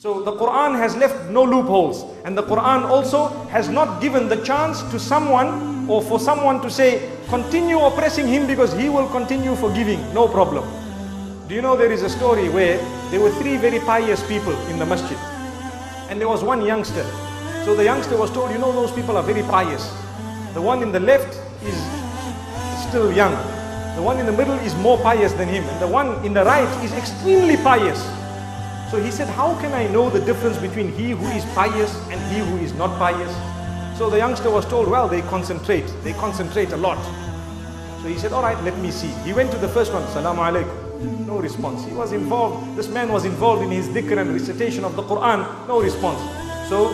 So the Quran has left no loopholes, and the Quran also has not given the chance to someone or for someone to say, continue oppressing him because he will continue forgiving, no problem. Do you know there is a story where there were three very pious people in the masjid, and there was one youngster. So the youngster was told, you know, those people are very pious. The one in the left is still young. The one in the middle is more pious than him, and the one in the right is extremely pious. So he said, how can I know the difference between he who is pious and he who is not pious? So the youngster was told, well, they concentrate a lot. So he said, all right, let me see. He went to the first one, Salamu alaikum. No response. He was involved, this man was involved in his dhikr and recitation of the Quran, no response. So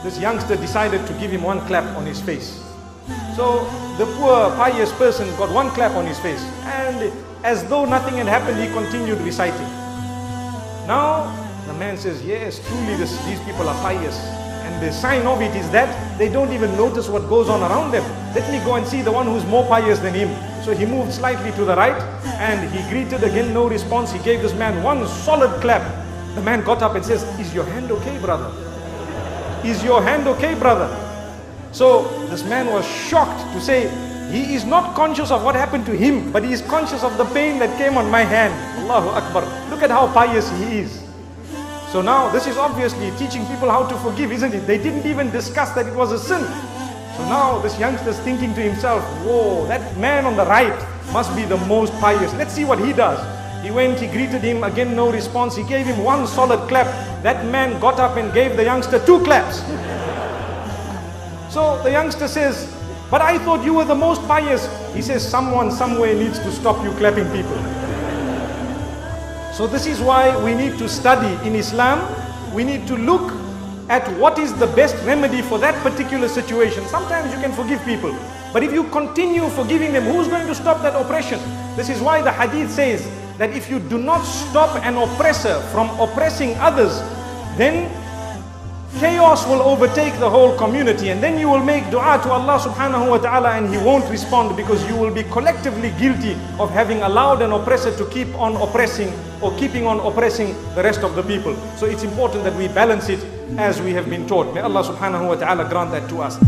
this youngster decided to give him one clap on his face. So the poor pious person got one clap on his face, and as though nothing had happened, he continued reciting. Now the man says, yes, truly these people are pious, and the sign of it is that they don't even notice what goes on around them. Let me go and see the one who's more pious than him. So he moved slightly to the right, and he greeted again, no response. He gave this man one solid clap. The man got up and says, is your hand okay, brother? Is your hand okay, brother? So this man was shocked to say, he is not conscious of what happened to him, but he is conscious of the pain that came on my hand. Allahu Akbar. Look at how pious he is. So now this is obviously teaching people how to forgive, isn't it? They didn't even discuss that it was a sin. So now this youngster is thinking to himself, whoa, that man on the right must be the most pious. Let's see what he does. He went, he greeted him, again no response. He gave him one solid clap. That man got up and gave the youngster two claps. So the youngster says, but I thought you were the most pious. He says, someone somewhere needs to stop you clapping people. So this is why we need to study in Islam. We need to look at what is the best remedy for that particular situation. Sometimes you can forgive people, but if you continue forgiving them, who's going to stop that oppression? This is why the hadith says that if you do not stop an oppressor from oppressing others, then chaos will overtake the whole community, and then you will make dua to Allah subhanahu wa ta'ala and He won't respond, because you will be collectively guilty of having allowed an oppressor to keep on oppressing or keeping on oppressing the rest of the people. So it's important that we balance it as we have been taught. May Allah subhanahu wa ta'ala grant that to us.